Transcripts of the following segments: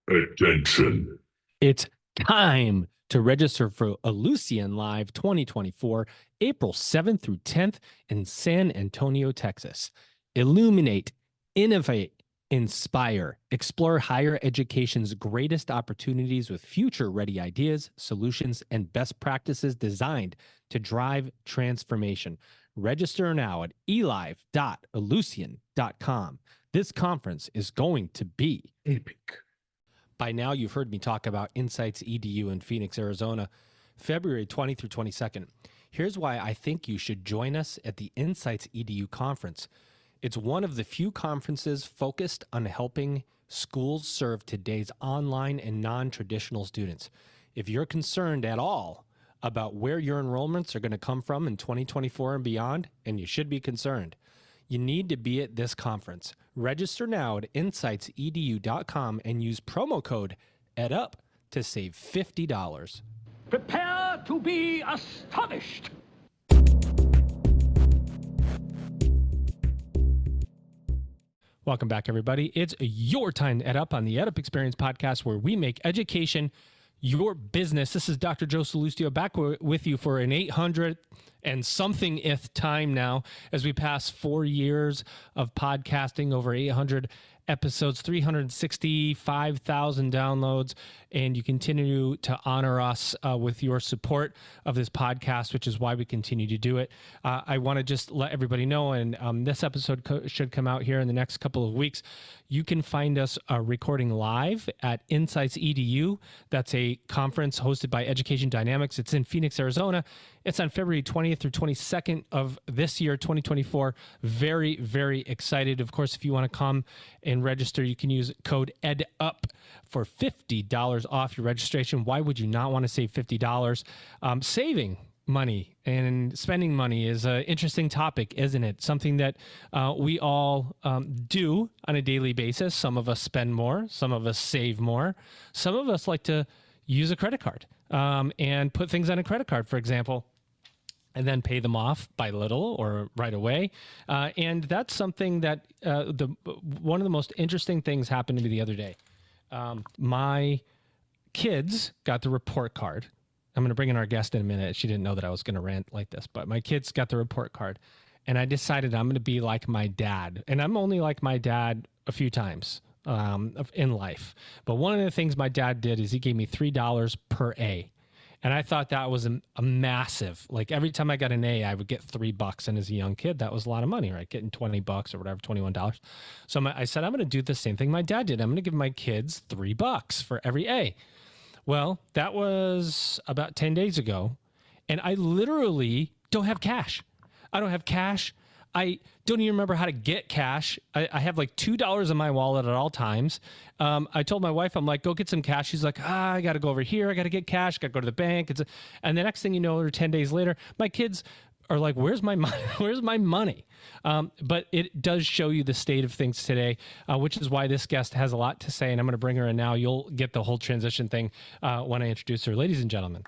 Attention. It's time to register for Ellucian Live 2024, April 7th through 10th in San Antonio, Texas. Illuminate, innovate, inspire, explore higher education's greatest opportunities with future-ready ideas, solutions, and best practices designed to drive transformation. Register now at elive.ellucian.com. This conference is going to be Epic. By now, you've heard me talk about Insights EDU in Phoenix, Arizona, February 20 through 22nd. Here's why I think you should join us at the Insights EDU conference. It's one of the few conferences focused on helping schools serve today's online and non-traditional students. If you're concerned at all about where your enrollments are going to come from in 2024 and beyond, and you should be concerned, you need to be at this conference. Register now at insightsedu.com and use promo code EdUp to save $50. Prepare to be astonished. Welcome back, everybody. It's your time to EdUp on the EdUp Experience podcast, where we make education your business. This is Dr. Joe Salustio back with you for an 800 and something-th time now, as we pass 4 years of podcasting, over 800 episodes, 365,000 downloads, and you continue to honor us with your support of this podcast, which is why we continue to do it. I want to just let everybody know, and this episode should come out here in the next couple of weeks. You can find us recording live at Insights EDU. That's a conference hosted by Education Dynamics. It's in Phoenix, Arizona. It's on February 20th through 22nd of this year, 2024. Very, very excited. Of course, if you want to come and register, you can use code EdUp for $50 off your registration. Why would you not want to save $50? Saving money and spending money is an interesting topic, isn't it? Something that we all do on a daily basis. Some of us spend more. Some of us save more. Some of us like to use a credit card and put things on a credit card, for example, and then pay them off by little or right away. And that's something that one of the most interesting things happened to me the other day. My kids got the report card. I'm going to bring in our guest in a minute. She didn't know that I was going to rant like this, but my kids got the report card, and I decided I'm going to be like my dad. And I'm only like my dad a few times in life. But one of the things my dad did is he gave me $3 per A. And I thought that was a massive, like every time I got an A, I would get $3. And as a young kid, that was a lot of money, right? Getting $20 or whatever, $21. So I said, I'm going to do the same thing my dad did. I'm going to give my kids $3 for every A. Well, that was about 10 days ago. And I literally don't have cash. I don't have cash. I don't even remember how to get cash. I have like $2 in my wallet at all times. I told my wife, I'm like, go get some cash. She's like, I got to go over here. I got to get cash. Got to go to the bank. And the next thing you know, or 10 days later, my kids are like, where's my money? Where's my money? But it does show you the state of things today, which is why this guest has a lot to say. And I'm going to bring her in now. You'll get the whole transition thing when I introduce her. Ladies and gentlemen,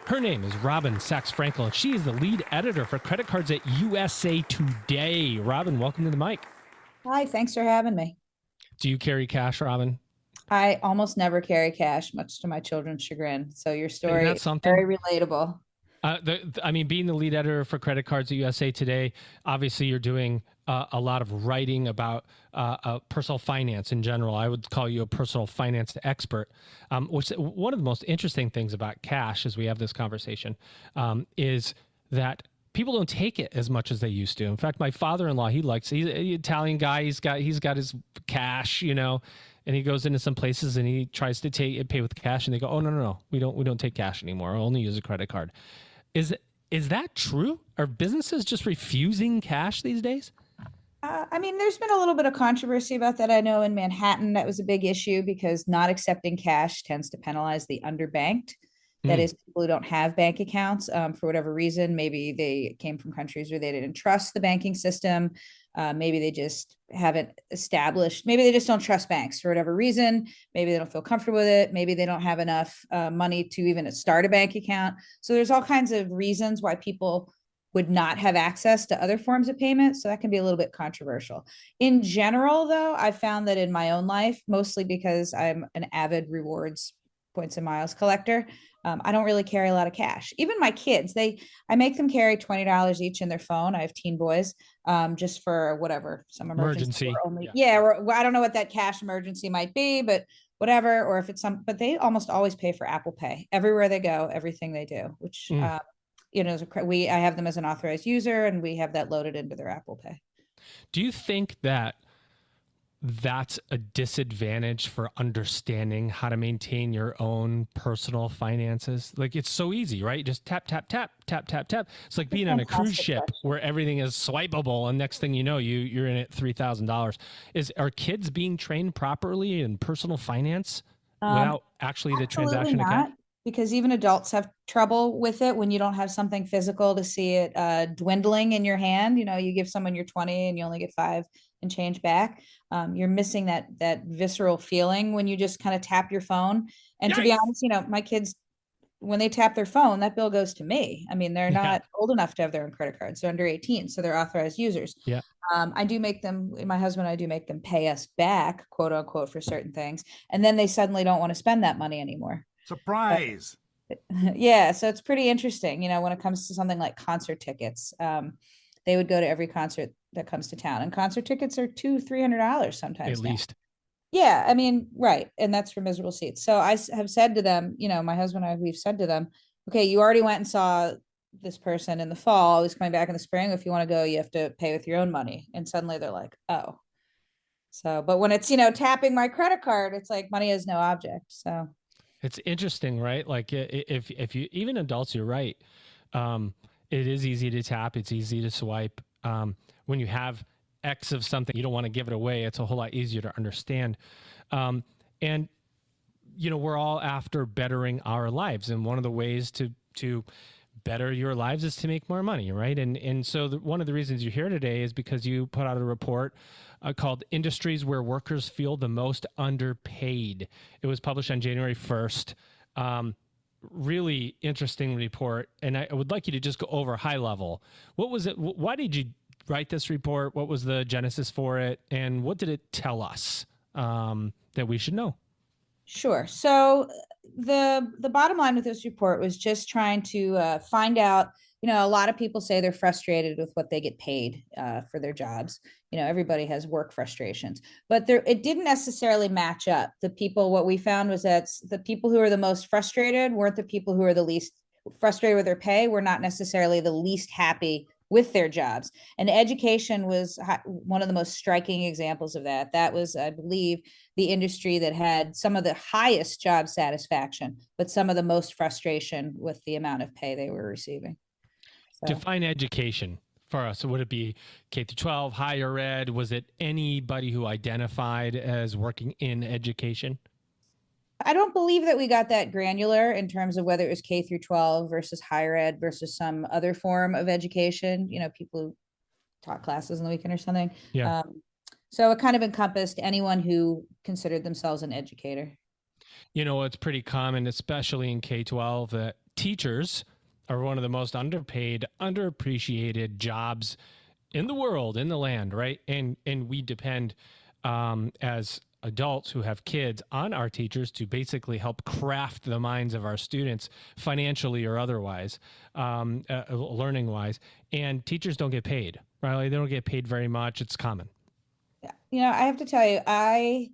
her name is Robin Sachs Frankel, and she is the lead editor for credit cards at USA Today. Robin, welcome to the mic. Hi, thanks for having me. Do you carry cash, Robin? I almost never carry cash, much to my children's chagrin. So your story is very relatable. I mean, being the lead editor for credit cards at USA Today, obviously you're doing a lot of writing about personal finance in general. I would call you a personal finance expert. Which one of the most interesting things about cash, as we have this conversation, is that people don't take it as much as they used to. In fact, my father-in-law, he's an Italian guy. He's got his cash, and he goes into some places and he tries to pay with cash, and they go, "Oh, no, we don't take cash anymore. We only use a credit card." Is that true? Are businesses just refusing cash these days? I mean, there's been a little bit of controversy about that. I know in Manhattan, that was a big issue because not accepting cash tends to penalize the underbanked. That is, people who don't have bank accounts for whatever reason. Maybe they came from countries where they didn't trust the banking system. Maybe they just haven't established. Maybe they just don't trust banks for whatever reason. Maybe they don't feel comfortable with it. Maybe they don't have enough money to even start a bank account. So there's all kinds of reasons why people would not have access to other forms of payment. So that can be a little bit controversial. In general, though, I've found that in my own life, mostly because I'm an avid rewards points and miles collector, I don't really carry a lot of cash. Even my kids, I make them carry $20 each in their phone. I have teen boys, just for whatever, some emergency. Or only, or I don't know what that cash emergency might be, but whatever, or if it's but they almost always pay for Apple Pay everywhere they go, everything they do, which, I have them as an authorized user, and we have that loaded into their Apple Pay. Do you think that that's a disadvantage for understanding how to maintain your own personal finances? Like, it's so easy, right? Just tap, tap, tap, tap, tap, tap. It's like being on a cruise ship where everything is swipeable, and next thing you know, you're in it $3,000. Are kids being trained properly in personal finance without actually the transaction account? Because even adults have trouble with it when you don't have something physical to see it dwindling in your hand. You give someone your 20 and you only get 5 and change back. You're missing that visceral feeling when you just kind of tap your phone. And to be honest, my kids, when they tap their phone, that bill goes to me. I mean, they're not old enough to have their own credit cards. They're under 18, so they're authorized users. Yeah. I do make them, my husband and I do make them pay us back, quote unquote, for certain things. And then they suddenly don't want to spend that money anymore. Surprise. Yeah. So it's pretty interesting, when it comes to something like concert tickets. They would go to every concert that comes to town, and concert tickets are $200-$300 sometimes. At least. Yeah. I mean, right. And that's for miserable seats. So I have said to them, my husband and I, we've said to them, okay, you already went and saw this person in the fall. He's coming back in the spring. If you want to go, you have to pay with your own money. And suddenly they're like, oh. So, but when it's, tapping my credit card, it's like money is no object. So it's interesting, right? Like if you, even adults, you're right. It is easy to tap. It's easy to swipe. When you have X of something, you don't want to give it away. It's a whole lot easier to understand. And we're all after bettering our lives. And one of the ways to better your lives is to make more money, right? And so one of the reasons you're here today is because you put out a report called Industries Where Workers Feel the Most Underpaid. It was published on January 1st. Really interesting report. And I would like you to just go over high level. What was it? Why did you write this report? What was the genesis for it? And what did it tell us that we should know? Sure. So the bottom line with this report was just trying to find out, a lot of people say they're frustrated with what they get paid for their jobs. Everybody has work frustrations, but it didn't necessarily match up. What we found was that the people who are the most frustrated weren't the people who are the least frustrated with their pay, were not necessarily the least happy with their jobs. And education was one of the most striking examples of that. That was, I believe, the industry that had some of the highest job satisfaction, but some of the most frustration with the amount of pay they were receiving. So. Define education for us. So would it be K through 12, higher ed? Was it anybody who identified as working in education? I don't believe that we got that granular in terms of whether it was K through 12 versus higher ed versus some other form of education, people who taught classes on the weekend or something. Yeah. So it kind of encompassed anyone who considered themselves an educator. It's pretty common, especially in K-12, that teachers are one of the most underpaid, underappreciated jobs in the world, in the land, right? And we depend as adults who have kids on our teachers to basically help craft the minds of our students financially or otherwise, learning wise. And teachers don't get paid, right? Like, they don't get paid very much. It's common. Yeah. I have to tell you, I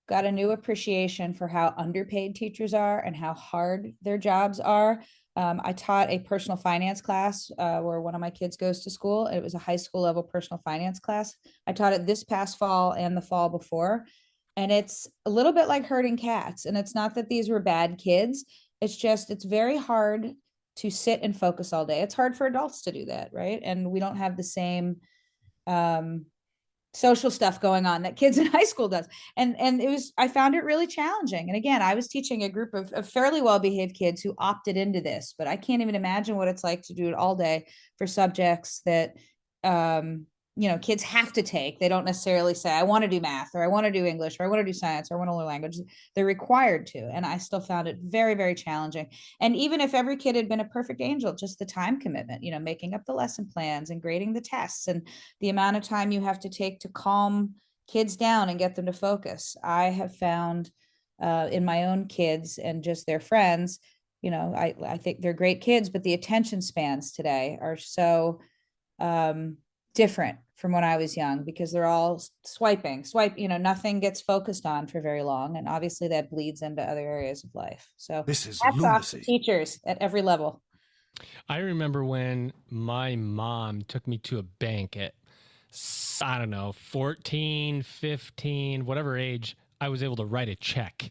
got a new appreciation for how underpaid teachers are and how hard their jobs are. I taught a personal finance class where one of my kids goes to school. It was a high school level personal finance class. I taught it this past fall and the fall before. And it's a little bit like herding cats. And it's not that these were bad kids. It's just, it's very hard to sit and focus all day. It's hard for adults to do that, right? And we don't have the same social stuff going on that kids in high school does. And I found it really challenging. And again, I was teaching a group of fairly well-behaved kids who opted into this, but I can't even imagine what it's like to do it all day for subjects that kids have to take. They don't necessarily say, I want to do math, or I want to do English, or I want to do science, or I want to learn language. They're required to. And I still found it very, very challenging. And even if every kid had been a perfect angel, just the time commitment, making up the lesson plans and grading the tests and the amount of time you have to take to calm kids down and get them to focus. I have found in my own kids and just their friends, I think they're great kids, but the attention spans today are so different from when I was young, because they're all swipe, nothing gets focused on for very long. And obviously that bleeds into other areas of life. So this is hats off to lunacy. teachers at every level. I remember when my mom took me to a bank at, I don't know, 14, 15, whatever age, I was able to write a check.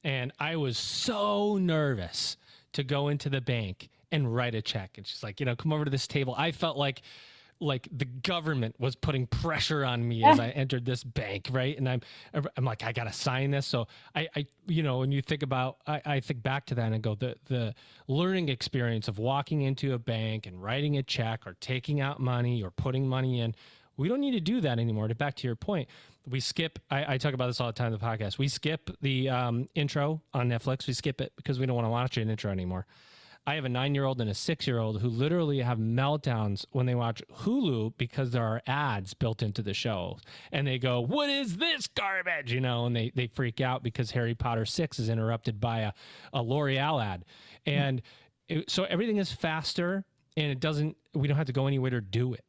And I was so nervous to go into the bank and write a check. And she's like, come over to this table. I felt like the government was putting pressure on me as I entered this bank, right? And I'm like, I gotta sign this. So I when you think about, I think back to that and go, the learning experience of walking into a bank and writing a check or taking out money or putting money in, we don't need to do that anymore. Back to your point, we skip, I talk about this all the time in the podcast, we skip the intro on Netflix. We skip it because we don't want to watch an intro anymore. I have a 9-year-old and a 6-year-old who literally have meltdowns when they watch Hulu because there are ads built into the show. And they go, what is this garbage? And they freak out because Harry Potter 6 is interrupted by a L'Oreal ad. And so everything is faster, and we don't have to go anywhere to do it.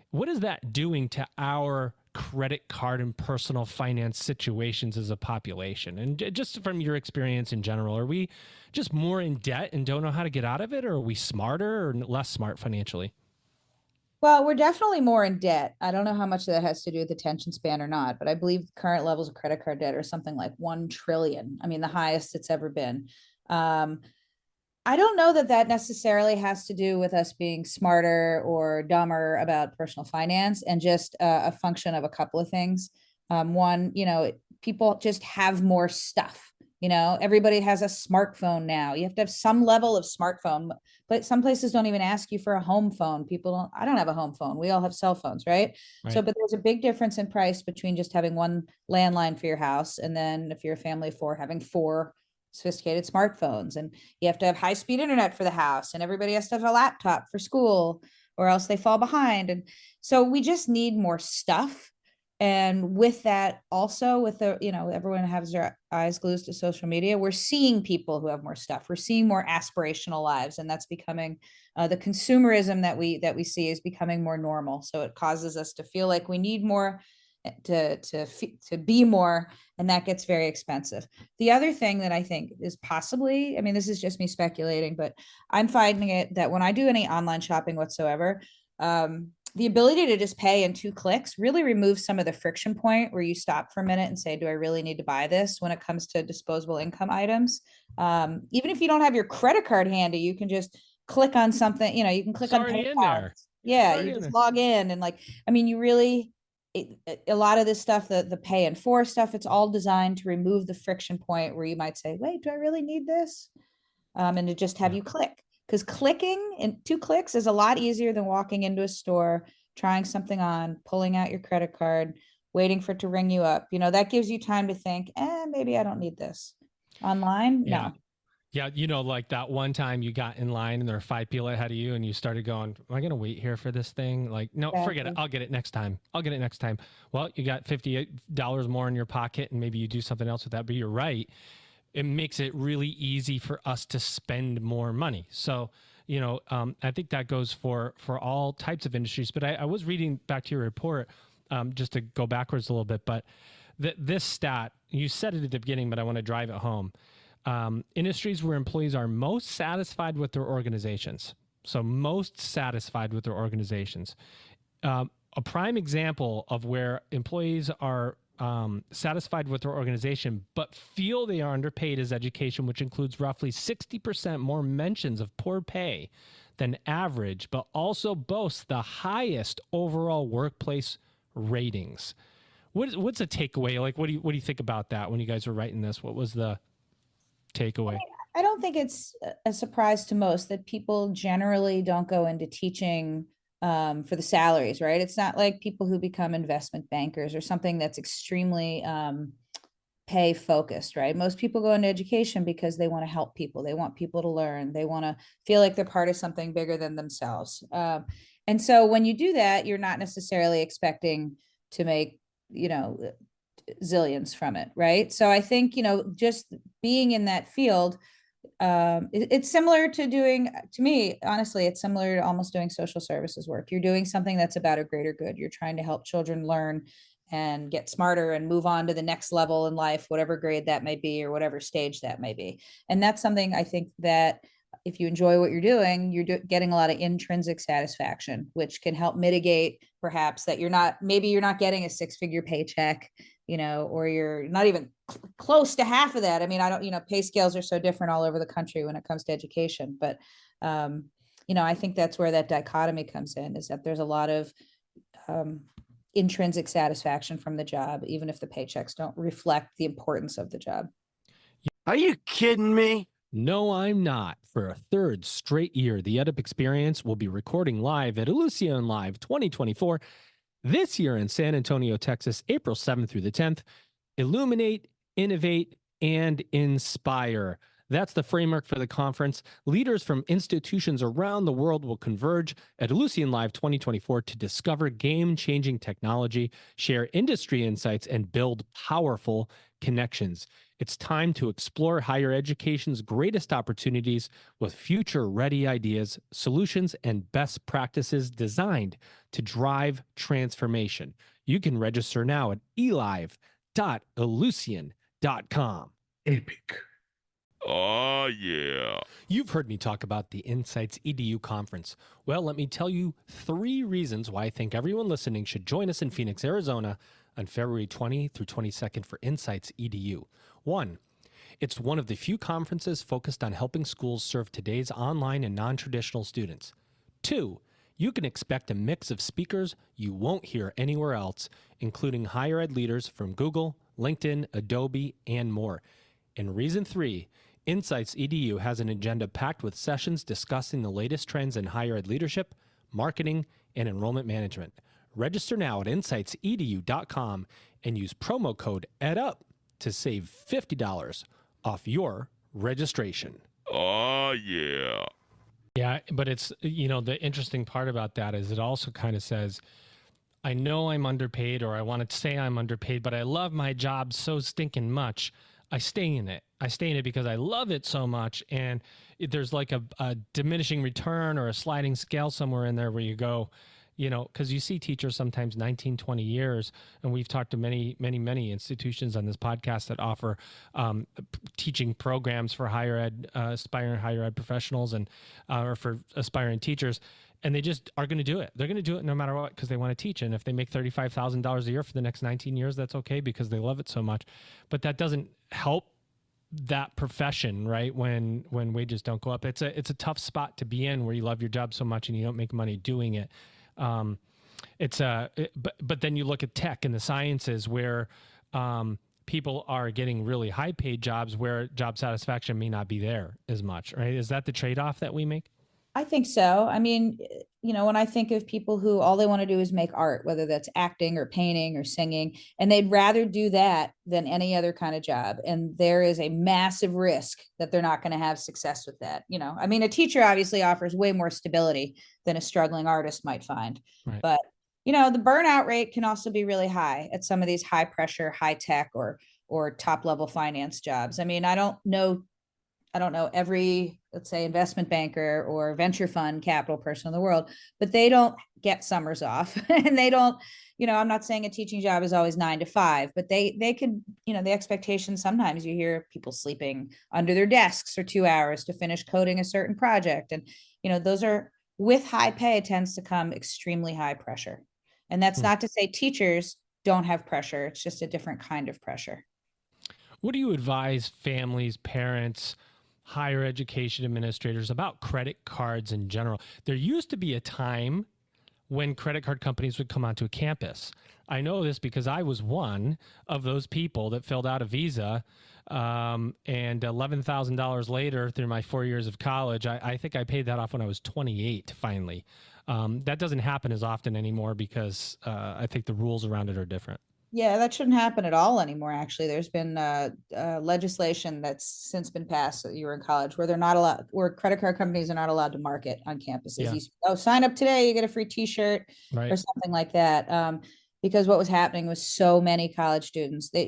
What is that doing to our credit card and personal finance situations as a population? And just from your experience in general, are we just more in debt and don't know how to get out of it? Or are we smarter or less smart financially? Well, we're definitely more in debt. I don't know how much of that has to do with attention span or not, but I believe current levels of credit card debt are something like 1 trillion. I mean, the highest it's ever been. I don't know that necessarily has to do with us being smarter or dumber about personal finance, and just a function of a couple of things. One, people just have more stuff. Everybody has a smartphone now. You have to have some level of smartphone, but some places don't even ask you for a home phone. I don't have a home phone. We all have cell phones, right? So, but there's a big difference in price between just having one landline for your house, and then if you're a family of 4, having 4 sophisticated smartphones. And you have to have high-speed internet for the house, and everybody has to have a laptop for school, or else they fall behind. And so we just need more stuff. And with that, also with everyone has their eyes glued to social media, we're seeing people who have more stuff. We're seeing more aspirational lives, and that's becoming the consumerism that we see is becoming more normal. So it causes us to feel like we need more, to be more, and that gets very expensive. The other thing that I think is possibly, I mean, this is just me speculating, but I'm finding it that when I do any online shopping whatsoever, the ability to just pay in 2 clicks really removes some of the friction point where you stop for a minute and say, do I really need to buy this? When it comes to disposable income items, even if you don't have your credit card handy, you can just click on something, you can click on in there. Yeah, you just log in, and you really, a lot of this stuff, the pay in 4 stuff, it's all designed to remove the friction point where you might say, wait, do I really need this? And to just have you click, because clicking in 2 clicks is a lot easier than walking into a store, trying something on, pulling out your credit card, waiting for it to ring you up. That gives you time to think, maybe I don't need this. Online, yeah. No. Yeah, like that one time you got in line and there were 5 people ahead of you and you started going, am I going to wait here for this thing? Like, no, forget it. I'll get it next time. Well, you got $50 more in your pocket and maybe you do something else with that. But you're right. It makes it really easy for us to spend more money. So, I think that goes for all types of industries. But I was reading back to your report just to go backwards a little bit. But this stat, you said it at the beginning, but I want to drive it home. Industries where employees are most satisfied with their organizations. So most satisfied with their organizations. A prime example of where employees are satisfied with their organization, but feel they are underpaid is education, which includes roughly 60% more mentions of poor pay than average, but also boasts the highest overall workplace ratings. What's a takeaway? Like, what do you think about that when you guys were writing this? What was the takeaway? I don't think it's a surprise to most that people generally don't go into teaching for the salaries, right? It's not like people who become investment bankers or something that's extremely pay focused, right? Most people go into education because they want to help people. They want people to learn. They want to feel like they're part of something bigger than themselves. And so when you do that, you're not necessarily expecting to make, zillions from it, right? So I think, just being in that field, it's similar to doing, to me, honestly, it's similar to almost doing social services work. You're doing something that's about a greater good. You're trying to help children learn and get smarter and move on to the next level in life, whatever grade that may be or whatever stage that may be. And that's something I think that if you enjoy what you're doing, you're getting a lot of intrinsic satisfaction, which can help mitigate perhaps that maybe you're not getting a 6-figure paycheck, or you're not even close to half of that. I mean, I don't, pay scales are so different all over the country when it comes to education, but, I think that's where that dichotomy comes in, is that there's a lot of intrinsic satisfaction from the job, even if the paychecks don't reflect the importance of the job. Are you kidding me? No, I'm not. For a third straight year, the EdUp Experience will be recording live at Illusion Live 2024 this year in San Antonio, Texas, April 7th through the 10th. Illuminate, innovate, and inspire. That's the framework for the conference. Leaders from institutions around the world will converge at Illusion Live 2024 to discover game-changing technology, share industry insights, and build powerful connections. It's time to explore higher education's greatest opportunities with future-ready ideas, solutions, and best practices designed to drive transformation. You can register now at elive.illusion.com. Epic. Oh, yeah. You've heard me talk about the Insights EDU conference. Well, let me tell you 3 reasons why I think everyone listening should join us in Phoenix, Arizona on February 20 through 22nd for Insights EDU. 1, it's one of the few conferences focused on helping schools serve today's online and non-traditional students. 2, you can expect a mix of speakers you won't hear anywhere else, including higher ed leaders from Google, LinkedIn, Adobe, and more. And reason 3, Insights EDU has an agenda packed with sessions discussing the latest trends in higher ed leadership, marketing, and enrollment management. Register now at insightsedu.com and use promo code EdUp to save $50 off your registration. Oh, yeah. Yeah, but it's, the interesting part about that is it also kind of says, I know I'm underpaid, or I want to say I'm underpaid, but I love my job so stinking much. I stay in it. I stay in it because I love it so much. And there's like a diminishing return or a sliding scale somewhere in there where you go, because you see teachers sometimes 19, 20 years. And we've talked to many, many, many institutions on this podcast that offer teaching programs for higher ed, aspiring higher ed professionals or for aspiring teachers. And they just are going to do it. They're going to do it no matter what because they want to teach. And if they make $35,000 a year for the next 19 years, that's okay because they love it so much. But that doesn't help that profession, right? When wages don't go up, it's a tough spot to be in where you love your job so much and you don't make money doing it. But then you look at tech and the sciences where people are getting really high paid jobs where job satisfaction may not be there as much, right? Is that the trade-off that we make? I think so. I mean, when I think of people who all they want to do is make art, whether that's acting or painting or singing, and they'd rather do that than any other kind of job. And there is a massive risk that they're not going to have success with that. I mean, a teacher obviously offers way more stability than a struggling artist might find. Right. But, the burnout rate can also be really high at some of these high pressure, high tech or top level finance jobs. I mean, I don't know every, let's say, investment banker or venture fund capital person in the world, but they don't get summers off and they don't, I'm not saying a teaching job is always 9 to 5, but they could, the expectation, sometimes you hear people sleeping under their desks for 2 hours to finish coding a certain project. And, those are, with high pay tends to come extremely high pressure. And that's not to say teachers don't have pressure. It's just a different kind of pressure. What do you advise families, parents, higher education administrators about credit cards in general? There used to be a time when credit card companies would come onto a campus. I know this because I was one of those people that filled out a visa, and $11,000 later through my 4 years of college, I think I paid that off when I was 28 finally. That doesn't happen as often anymore because I think the rules around it are different. Yeah, that shouldn't happen at all anymore. Actually, there's been legislation that's since been passed that you were in college where they're not allowed, where credit card companies are not allowed to market on campuses. Yeah. Sign up today, you get a free T-shirt Right. or something like that. Because what was happening was so many college students that,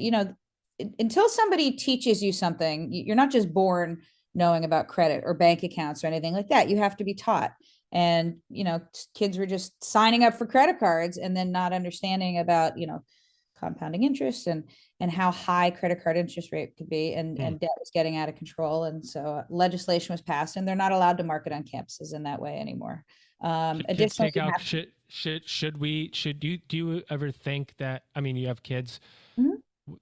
until somebody teaches you something, you're not just born knowing about credit or bank accounts or anything like that. You have to be taught. And, kids were just signing up for credit cards and then not understanding about, compounding interest and how high credit card interest rate could be, and debt was getting out of control. And so legislation was passed, and they're not allowed to market on campuses in that way anymore. Additionally, do you ever think that, I mean, you have kids,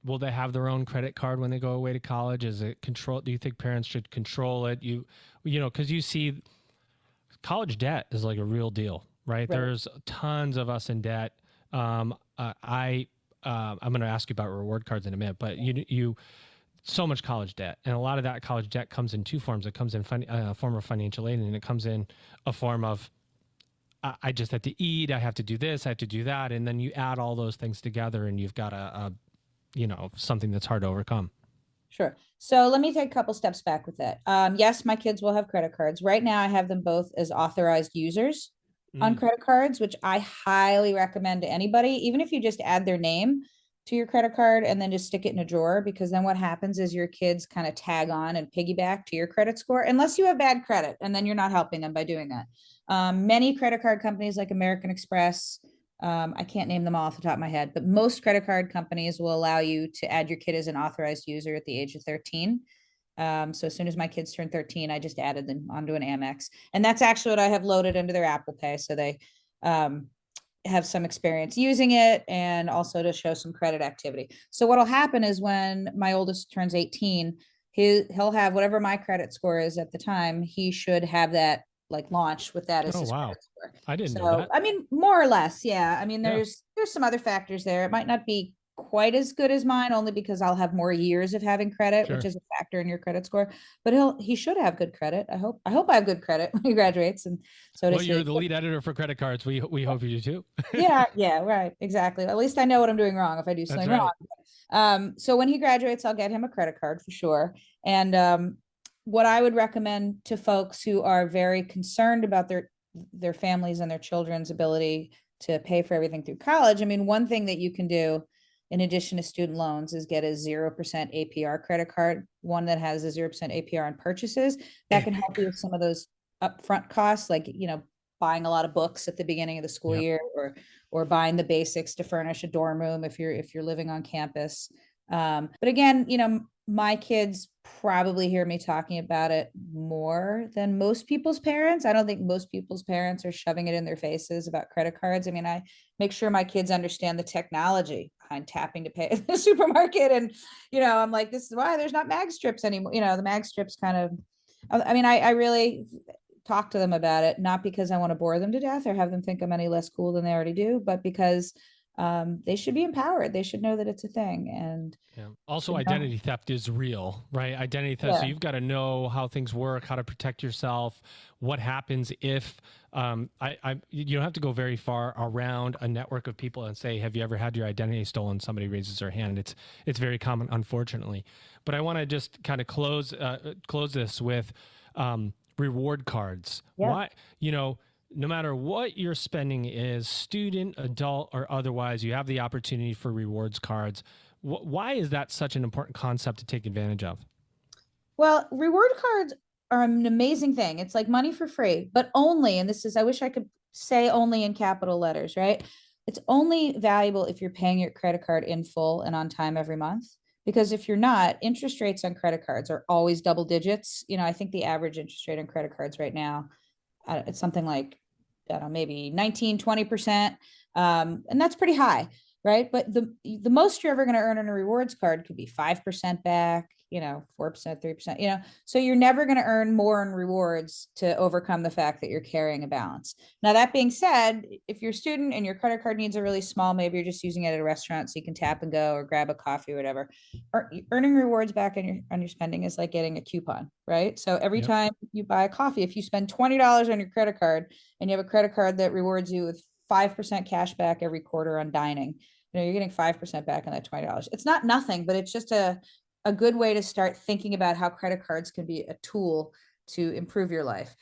will they have their own credit card when they go away to college? Is it control? Do you think parents should control it? Because you see college debt is like a real deal, right? There's tons of us in debt. I'm going to ask you about reward cards in a minute, but you so much college debt, and a lot of that college debt comes in two forms. It comes in a form of financial aid, and it comes in a form of I just have to eat, I have to do this, I have to do that, and then you add all those things together, and you've got something that's hard to overcome. Sure. So let me take a couple steps back with it. Yes, my kids will have credit cards. Right now, I have them both as authorized users on credit cards, which I highly recommend to anybody, even if you just add their name to your credit card and then just stick it in a drawer, because then what happens is your kids kind of tag on and piggyback to your credit score, unless you have bad credit, and then you're not helping them by doing that. Many credit card companies like American Express, I can't name them all off the top of my head, but most credit card companies will allow you to add your kid as an authorized user at the age of 13. So as soon as my kids turned 13, I just added them onto an Amex. And that's actually what I have loaded into their Apple Pay. So they have some experience using it, and also to show some credit activity. So what'll happen is when my oldest turns 18, he'll have whatever my credit score is at the time. He should have that like launched with that as his credit score. I didn't know that. I mean, more or less, yeah. I mean, there's some other factors there. It might not be quite as good as mine, only because I'll have more years of having credit, which is a factor in your credit score. But he should have good credit. I hope I have good credit when he graduates. And so well, you're the lead editor for credit cards. We hope you do too. yeah, right, exactly. At least I know what I'm doing wrong if I do something wrong. So when he graduates, I'll get him a credit card for sure. And what I would recommend to folks who are very concerned about their families and their children's ability to pay for everything through college. I mean, one thing that you can do in addition to student loans is get a 0% APR credit card, one that has a 0% APR on purchases. That can help you with some of those upfront costs, like, buying a lot of books at the beginning of the school year, or buying the basics to furnish a dorm room if you're living on campus. But again, my kids probably hear me talking about it more than most people's parents. I don't think most people's parents are shoving it in their faces about credit cards. I mean, I make sure my kids understand the technology behind tapping to pay at the supermarket. And, I'm like, this is why there's not mag strips anymore. The mag strips kind of, I really talk to them about it, not because I want to bore them to death or have them think I'm any less cool than they already do, but because they should be empowered. They should know that it's a thing. And also identity theft is real, right? Identity theft. So you've got to know how things work, how to protect yourself, what happens if you don't have to go very far around a network of people and say, have you ever had your identity stolen? Somebody raises their hand. It's very common, unfortunately. But I want to just kind of close this with reward cards. Why, no matter what your spending is, student, adult, or otherwise, you have the opportunity for rewards cards. Why is that such an important concept to take advantage of? Well, reward cards are an amazing thing. It's like money for free, but only, and I wish I could say only in capital letters, right? It's only valuable if you're paying your credit card in full and on time every month. Because if you're not, interest rates on credit cards are always double digits. I think the average interest rate on credit cards right now, it's something like, I don't know, maybe 19, 20%. And that's pretty high, right? But the most you're ever going to earn on a rewards card could be 5% back, 4%, 3%, so you're never going to earn more in rewards to overcome the fact that you're carrying a balance. Now, that being said, if you're a student and your credit card needs are really small, maybe you're just using it at a restaurant so you can tap and go or grab a coffee or whatever. Earning rewards back on your spending is like getting a coupon, right? So every time you buy a coffee, if you spend $20 on your credit card and you have a credit card that rewards you with 5% cash back every quarter on dining, you're getting 5% back on that $20. It's not nothing, but it's just a good way to start thinking about how credit cards can be a tool to improve your life.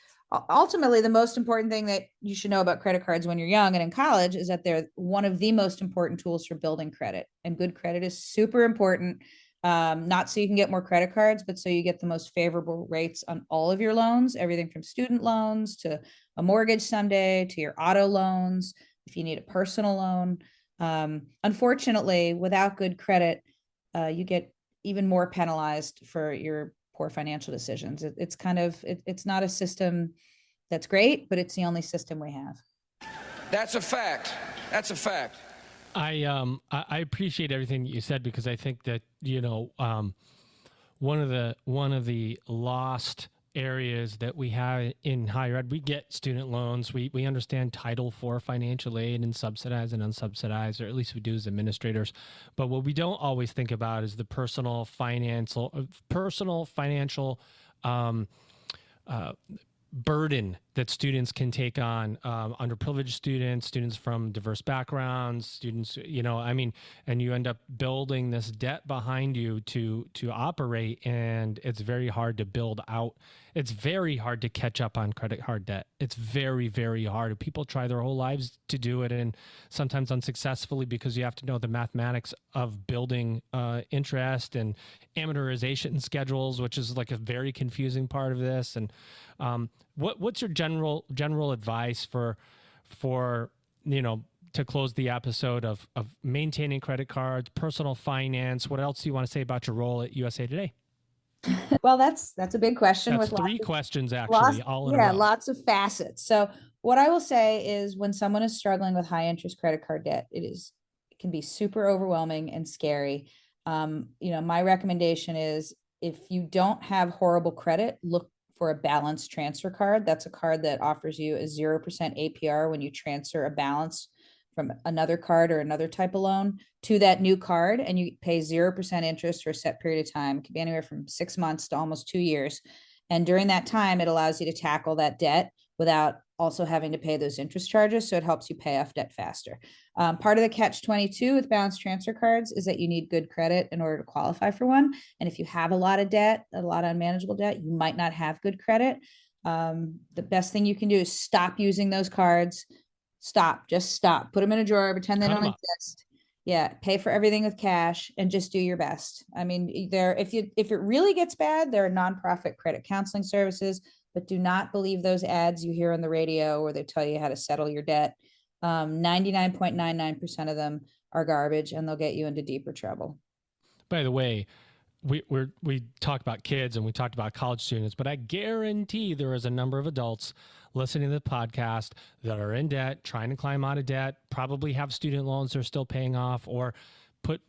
Ultimately, the most important thing that you should know about credit cards when you're young and in college is that they're one of the most important tools for building credit. And good credit is super important, not so you can get more credit cards, but so you get the most favorable rates on all of your loans, everything from student loans to a mortgage someday to your auto loans, if you need a personal loan. Unfortunately, without good credit, you get even more penalized for your poor financial decisions. It's not a system that's great, but it's the only system we have. That's a fact. That's a fact. I appreciate everything you said, because I think that, one of the lost areas that we have in higher ed, we get student loans. We understand Title IV financial aid and subsidized and unsubsidized, or at least we do as administrators. But what we don't always think about is the personal financial burden that students can take on, underprivileged students from diverse backgrounds, students, and you end up building this debt behind you to operate, and it's very hard to build out. It's very hard to catch up on credit card debt. It's very, very hard. People try their whole lives to do it, and sometimes unsuccessfully, because you have to know the mathematics of building interest and amortization schedules, which is like a very confusing part of this. And what's your general advice for to close the episode of maintaining credit cards, personal finance? What else do you want to say about your role at USA Today? Well, that's a big question. That's with three questions, actually, all in a row. Lots of facets. So what I will say is, when someone is struggling with high interest credit card debt, it can be super overwhelming and scary. My recommendation is, if you don't have horrible credit, look for a balance transfer card. That's a card that offers you a 0% APR when you transfer a balance from another card or another type of loan to that new card, and you pay 0% interest for a set period of time. It can be anywhere from 6 months to almost 2 years. And during that time, it allows you to tackle that debt without also having to pay those interest charges. So it helps you pay off debt faster. Part of the catch-22 with balance transfer cards is that you need good credit in order to qualify for one. And if you have a lot of debt, a lot of unmanageable debt, you might not have good credit. The best thing you can do is stop using those cards. Just stop, put them in a drawer, pretend they don't exist. Yeah. Pay for everything with cash and just do your best. I mean, if it really gets bad, there are nonprofit credit counseling services, but do not believe those ads you hear on the radio where they tell you how to settle your debt. 99.99% of them are garbage, and they'll get you into deeper trouble. By the way, we talk about kids and we talked about college students, but I guarantee there is a number of adults listening to the podcast that are in debt, trying to climb out of debt, probably have student loans they're still paying off, or put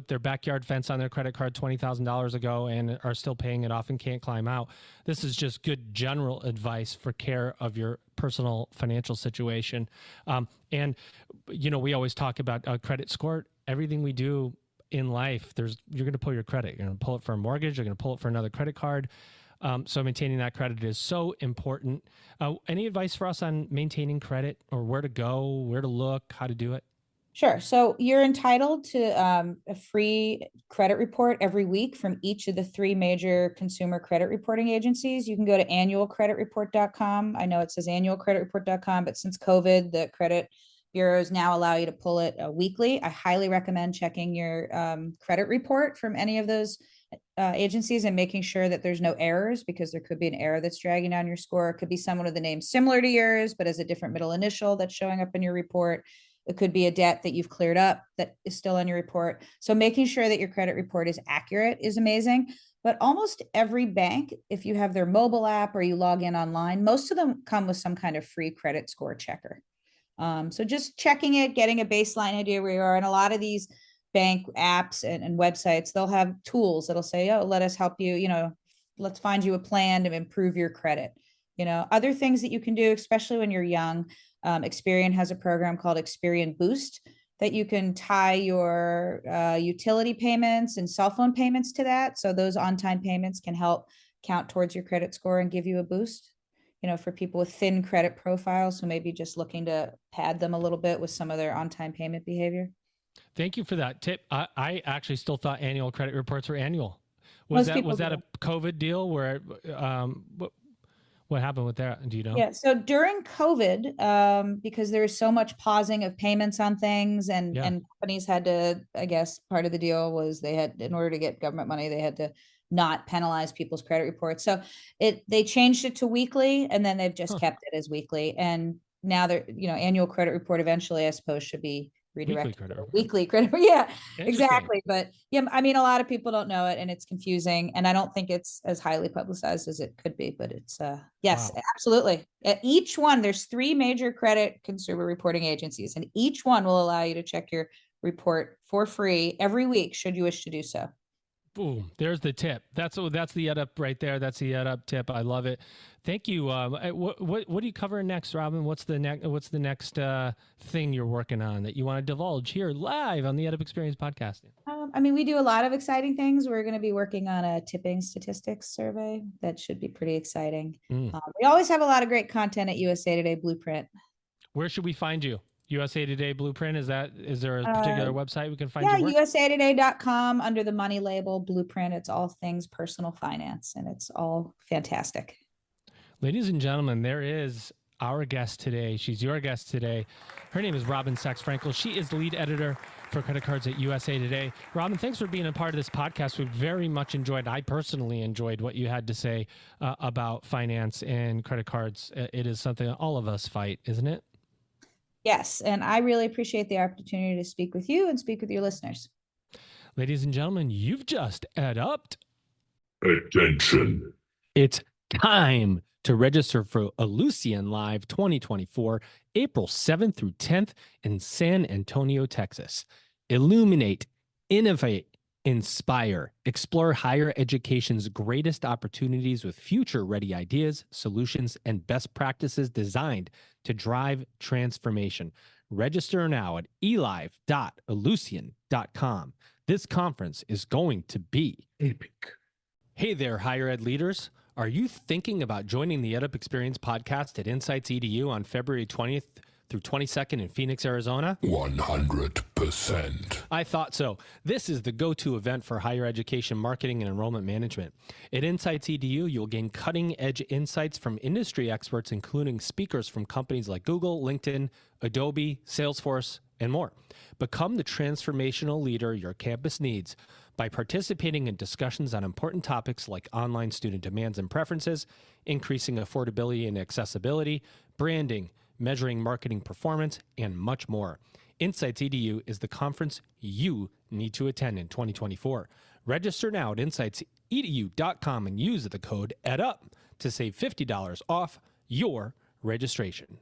their backyard fence on their credit card $20,000 ago and are still paying it off and can't climb out. This is just good general advice for care of your personal financial situation. We always talk about credit score. Everything we do in life, you're going to pull your credit. You're going to pull it for a mortgage. You're going to pull it for another credit card. So maintaining that credit is so important. Any advice for us on maintaining credit, or where to go, where to look, how to do it? Sure. So you're entitled to a free credit report every week from each of the 3 major consumer credit reporting agencies. You can go to annualcreditreport.com. I know it says annualcreditreport.com, but since COVID, the credit bureaus now allow you to pull it weekly. I highly recommend checking your credit report from any of those agencies and making sure that there's no errors, because there could be an error that's dragging down your score. It could be someone with a name similar to yours, but as a different middle initial that's showing up in your report. It could be a debt that you've cleared up that is still on your report. So making sure that your credit report is accurate is amazing. But almost every bank, if you have their mobile app or you log in online, most of them come with some kind of free credit score checker. So just checking it, getting a baseline idea where you are. And a lot of these bank apps and websites, they'll have tools that'll say, oh, let us help you, let's find you a plan to improve your credit. Other things that you can do, especially when you're young. Experian has a program called Experian Boost that you can tie your utility payments and cell phone payments to that. So those on-time payments can help count towards your credit score and give you a boost. For people with thin credit profiles, so maybe just looking to pad them a little bit with some of their on-time payment behavior. Thank you for that tip. I actually still thought annual credit reports were annual. Most Was people that do. a COVID deal where what happened with that? Do you know? Yeah. So during COVID, because there was so much pausing of payments on things, and companies had to, I guess, part of the deal was they had, in order to get government money, they had to not penalize people's credit reports. So they changed it to weekly, and then they've just kept it as weekly. And now they're, annual credit report eventually, I suppose, should be redirected to weekly credit. Yeah, exactly. But yeah, I mean, a lot of people don't know it, and it's confusing, and I don't think it's as highly publicized as it could be, but it's yes, wow. Absolutely. At each one, there's 3 major credit consumer reporting agencies, and each one will allow you to check your report for free every week should you wish to do so. Boom! There's the tip. That's the EdUp right there. That's the EdUp tip. I love it. Thank you. What are you covering next, Robin? What's the next thing you're working on that you want to divulge here live on the EdUp Experience podcast? I mean, we do a lot of exciting things. We're going to be working on a tipping statistics survey that should be pretty exciting. We always have a lot of great content at USA Today Blueprint. Where should we find you? USA Today Blueprint, is there a particular website we can find you? Yeah, usatoday.com under the money label Blueprint. It's all things personal finance, and it's all fantastic. Ladies and gentlemen, there is our guest today. She's your guest today. Her name is Robin Sachs-Frankel. She is the lead editor for credit cards at USA Today. Robin, thanks for being a part of this podcast. We very much enjoyed, I personally enjoyed what you had to say about finance and credit cards. It is something that all of us fight, isn't it? Yes, and I really appreciate the opportunity to speak with you and speak with your listeners. Ladies and gentlemen, you've just EdUp'd. Attention. It's time to register for Ellucian Live 2024, April 7th through 10th in San Antonio, Texas. Illuminate, innovate, inspire, explore higher education's greatest opportunities with future-ready ideas, solutions, and best practices designed to drive transformation. Register now at elive.ellucian.com. This conference is going to be epic. Hey there, higher ed leaders. Are you thinking about joining the EdUp Experience podcast at Insights EDU on February 20th through 22nd in Phoenix, Arizona? 100%. I thought so. This is the go-to event for higher education marketing and enrollment management. At Insights EDU, you'll gain cutting-edge insights from industry experts, including speakers from companies like Google, LinkedIn, Adobe, Salesforce, and more. Become the transformational leader your campus needs by participating in discussions on important topics like online student demands and preferences, increasing affordability and accessibility, branding, measuring marketing performance, and much more. Insights EDU is the conference you need to attend in 2024. Register now at insightsedu.com and use the code EdUp to save $50 off your registration.